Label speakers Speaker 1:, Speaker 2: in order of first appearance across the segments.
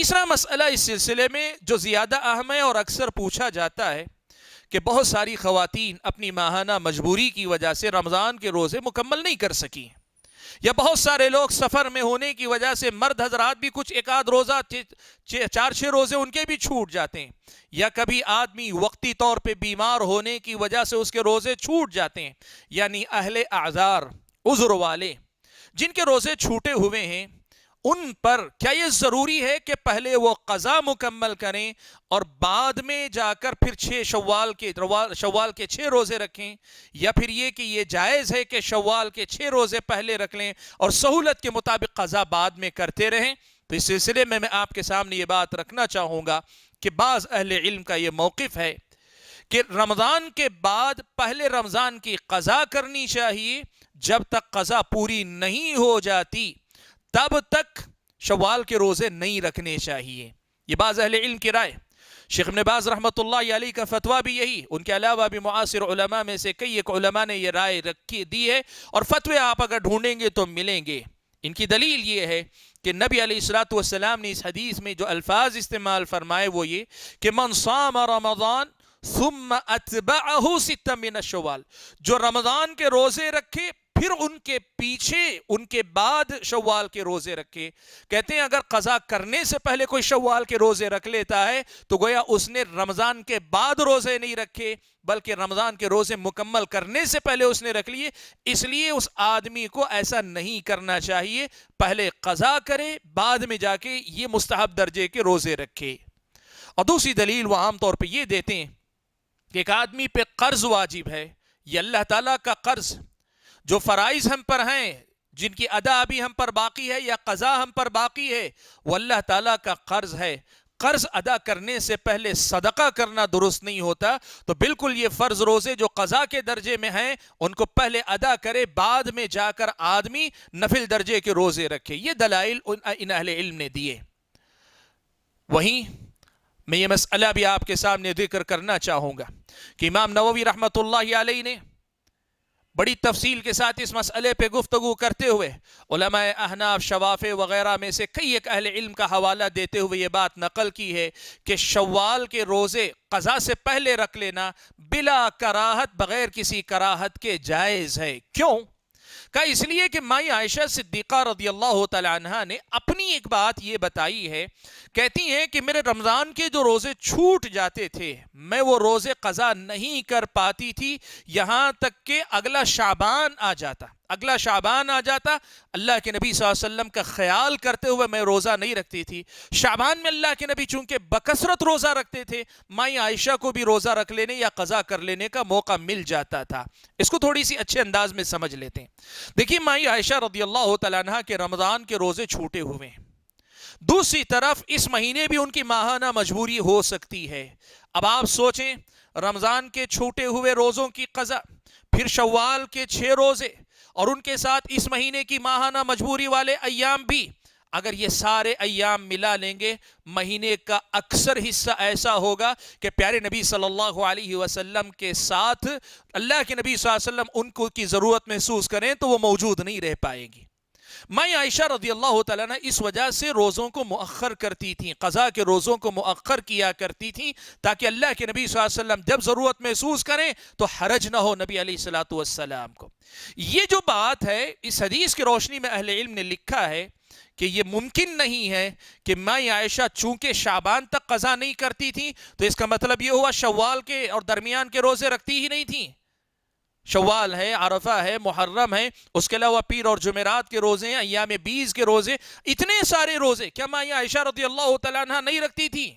Speaker 1: تیسرا مسئلہ اس سلسلے میں جو زیادہ اہم ہے اور اکثر پوچھا جاتا ہے کہ بہت ساری خواتین اپنی ماہانہ مجبوری کی وجہ سے رمضان کے روزے مکمل نہیں کر سکی، یا بہت سارے لوگ سفر میں ہونے کی وجہ سے مرد حضرات بھی کچھ ایک آدھ روزہ 4-6 روزے ان کے بھی چھوٹ جاتے ہیں، یا کبھی آدمی وقتی طور پہ بیمار ہونے کی وجہ سے اس کے روزے چھوٹ جاتے ہیں، یعنی اہل اعذار عذر والے جن کے روزے چھوٹے ہوئے ہیں، ان پر کیا یہ ضروری ہے کہ پہلے وہ قضا مکمل کریں اور بعد میں جا کر پھر 6 شوال کے 6 روزے رکھیں، یا پھر یہ کہ یہ جائز ہے کہ شوال کے 6 روزے پہلے رکھ لیں اور سہولت کے مطابق قضا بعد میں کرتے رہیں؟ تو اس سلسلے میں آپ کے سامنے یہ بات رکھنا چاہوں گا کہ بعض اہل علم کا یہ موقف ہے کہ رمضان کے بعد پہلے رمضان کی قضا کرنی چاہیے، جب تک قضا پوری نہیں ہو جاتی تب تک شوال کے روزے نہیں رکھنے چاہیے۔ یہ بعض اہل علم کی رائے۔ شیخ ابن باز رحمۃ اللہ علیہ کا فتویٰ بھی یہی، ان کے علاوہ بھی معاصر علماء میں سے کئی ایک علماء نے یہ رائے دی ہے، اور فتوے آپ اگر ڈھونڈیں گے تو ملیں گے۔ ان کی دلیل یہ ہے کہ نبی علیہ الصلوۃ والسلام نے اس حدیث میں جو الفاظ استعمال فرمائے وہ یہ کہ من صام رمضان ثم اتبعہ 6 من الشوال، جو رمضان کے روزے رکھے پھر ان کے پیچھے ان کے بعد شوال کے روزے رکھے۔ کہتے ہیں اگر قضا کرنے سے پہلے کوئی شوال کے روزے رکھ لیتا ہے تو گویا اس نے رمضان کے بعد روزے نہیں رکھے بلکہ رمضان کے روزے مکمل کرنے سے پہلے اس نے رکھ لیے، اس لیے اس آدمی کو ایسا نہیں کرنا چاہیے، پہلے قضا کرے بعد میں جا کے یہ مستحب درجے کے روزے رکھے۔ اور دوسری دلیل وہ عام طور پہ یہ دیتے ہیں کہ ایک آدمی پہ قرض واجب ہے، یہ اللہ تعالیٰ کا قرض جو فرائض ہم پر ہیں، جن کی ادا ابھی ہم پر باقی ہے یا قضا ہم پر باقی ہے، وہ اللہ تعالیٰ کا قرض ہے۔ قرض ادا کرنے سے پہلے صدقہ کرنا درست نہیں ہوتا، تو بالکل یہ فرض روزے جو قضا کے درجے میں ہیں ان کو پہلے ادا کرے، بعد میں جا کر آدمی نفل درجے کے روزے رکھے۔ یہ دلائل ان اہل علم نے دیے۔ وہیں میں یہ مسئلہ بھی آپ کے سامنے ذکر کرنا چاہوں گا کہ امام نووی رحمۃ اللہ علیہ نے بڑی تفصیل کے ساتھ اس مسئلے پہ گفتگو کرتے ہوئے علماء احناف، شوافع وغیرہ میں سے کئی ایک اہل علم کا حوالہ دیتے ہوئے یہ بات نقل کی ہے کہ شوال کے روزے قضا سے پہلے رکھ لینا بلا کراہت، بغیر کسی کراہت کے جائز ہے۔ کیوں؟ کہ اس لیے کہ مائی عائشہ صدیقہ رضی اللہ تعالی عنہ نے اپنی ایک بات یہ بتائی ہے، کہتی ہیں کہ میرے رمضان کے جو روزے چھوٹ جاتے تھے میں وہ روزے قضا نہیں کر پاتی تھی، یہاں تک کہ اگلا شعبان آ جاتا اللہ کے نبی صلی اللہ علیہ وسلم کا خیال کرتے ہوئے میں روزہ نہیں رکھتی تھی۔ شعبان میں اللہ کے نبی چونکہ بکثرت روزہ رکھتے تھے، مائی عائشہ کو بھی روزہ رکھ لینے یا قضا کر لینے کا موقع مل جاتا تھا۔ اس کو تھوڑی سی اچھے انداز میں سمجھ لیتے ہیں۔ دیکھیے مائی عائشہ رضی اللہ تعالیٰ عنہ کے رمضان کے روزے چھوٹے ہوئے ہیں، دوسری طرف اس مہینے بھی ان کی ماہانہ مجبوری ہو سکتی ہے۔ اب آپ سوچیں، رمضان کے چھوٹے ہوئے روزوں کی قضا، پھر شوال کے 6 روزے، اور ان کے ساتھ اس مہینے کی ماہانہ مجبوری والے ایام بھی، اگر یہ سارے ایام ملا لیں گے مہینے کا اکثر حصہ ایسا ہوگا کہ پیارے نبی صلی اللہ علیہ وسلم کے ساتھ اللہ کے نبی صلی اللہ علیہ وسلم ان کو کی ضرورت محسوس کریں تو وہ موجود نہیں رہ پائیں گی۔ مائی عائشہ رضی اللہ تعالیٰ نے اس وجہ سے روزوں کو مؤخر کرتی تھیں، قضا کے روزوں کو مؤخر کیا کرتی تھیں تاکہ اللہ کے نبی صلی اللہ علیہ وسلم جب ضرورت محسوس کریں تو حرج نہ ہو نبی علیہ الصلوۃ والسلام کو۔ یہ جو بات ہے اس حدیث کی روشنی میں اہل علم نے لکھا ہے کہ یہ ممکن نہیں ہے کہ مائی عائشہ چونکہ شعبان تک قضا نہیں کرتی تھیں تو اس کا مطلب یہ ہوا شوال کے اور درمیان کے روزے رکھتی ہی نہیں تھیں۔ شوال ہے، عرفہ ہے، محرم ہے، اس کے علاوہ پیر اور جمعرات کے روزے ہیں، ایام 20 کے روزے، اتنے سارے روزے کیا مائی عائشہ رضی اللہ تعالیٰ عنہ نہیں رکھتی تھی؟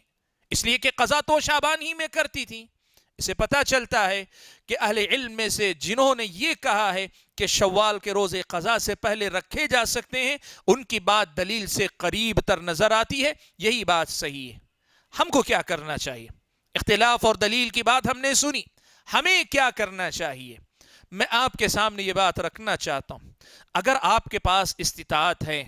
Speaker 1: اس لیے کہ قضا تو شعبان ہی میں کرتی تھی۔ اسے پتہ چلتا ہے کہ اہل علم میں سے جنہوں نے یہ کہا ہے کہ شوال کے روزے قضا سے پہلے رکھے جا سکتے ہیں، ان کی بات دلیل سے قریب تر نظر آتی ہے، یہی بات صحیح ہے۔ ہم کو کیا کرنا چاہیے؟ اختلاف اور دلیل کی بات ہم نے سنی، ہمیں کیا کرنا چاہیے؟ میں آپ کے سامنے یہ بات رکھنا چاہتا ہوں، اگر آپ کے پاس استطاعت ہے،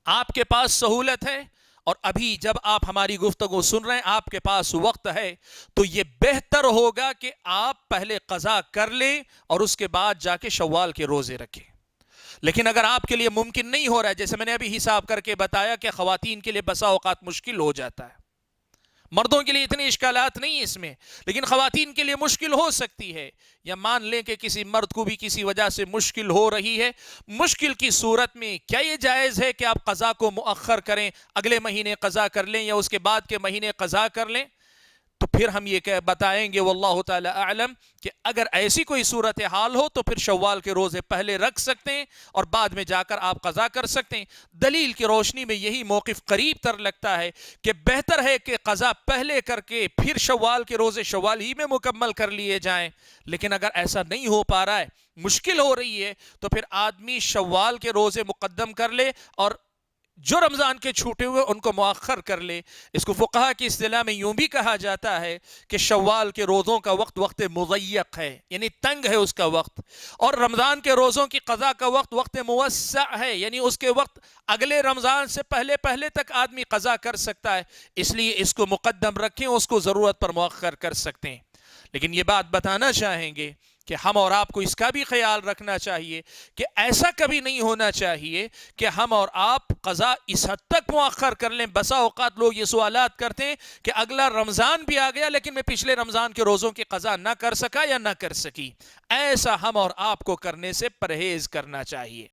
Speaker 1: آپ کے پاس سہولت ہے، اور ابھی جب آپ ہماری گفتگو سن رہے ہیں آپ کے پاس وقت ہے، تو یہ بہتر ہوگا کہ آپ پہلے قضا کر لیں اور اس کے بعد جا کے شوال کے روزے رکھیں۔ لیکن اگر آپ کے لیے ممکن نہیں ہو رہا ہے، جیسے میں نے ابھی حساب کر کے بتایا کہ خواتین کے لیے بسا اوقات مشکل ہو جاتا ہے، مردوں کے لیے اتنے اشکالات نہیں اس میں، لیکن خواتین کے لیے مشکل ہو سکتی ہے، یا مان لیں کہ کسی مرد کو بھی کسی وجہ سے مشکل ہو رہی ہے، مشکل کی صورت میں کیا یہ جائز ہے کہ آپ قضا کو مؤخر کریں، اگلے مہینے قضا کر لیں یا اس کے بعد کے مہینے قضا کر لیں؟ تو پھر ہم یہ بتائیں گے واللہ تعالی اعلم کہ اگر ایسی کوئی صورتحال ہو تو پھر شوال کے روزے پہلے رکھ سکتے ہیں اور بعد میں جا کر آپ قضا کر سکتے ہیں۔ دلیل کی روشنی میں یہی موقف قریب تر لگتا ہے کہ بہتر ہے کہ قضا پہلے کر کے پھر شوال کے روزے شوال ہی میں مکمل کر لیے جائیں، لیکن اگر ایسا نہیں ہو پا رہا ہے، مشکل ہو رہی ہے، تو پھر آدمی شوال کے روزے مقدم کر لے اور جو رمضان کے چھوٹے ہوئے ان کو مؤخر کر لے۔ اس کو فقہا کی اصطلاح میں یوں بھی کہا جاتا ہے کہ شوال کے روزوں کا وقت وقت مضیق ہے، یعنی تنگ ہے اس کا وقت، اور رمضان کے روزوں کی قضا کا وقت وقت موسع ہے، یعنی اس کے وقت اگلے رمضان سے پہلے پہلے تک آدمی قضا کر سکتا ہے، اس لیے اس کو مقدم رکھیں، اس کو ضرورت پر مؤخر کر سکتے ہیں۔ لیکن یہ بات بتانا چاہیں گے کہ ہم اور آپ کو اس کا بھی خیال رکھنا چاہیے کہ ایسا کبھی نہیں ہونا چاہیے کہ ہم اور آپ قضا اس حد تک مؤخر کر لیں۔ بسا اوقات لوگ یہ سوالات کرتے ہیں کہ اگلا رمضان بھی آ گیا لیکن میں پچھلے رمضان کے روزوں کی قضا نہ کر سکا یا نہ کر سکی۔ ایسا ہم اور آپ کو کرنے سے پرہیز کرنا چاہیے۔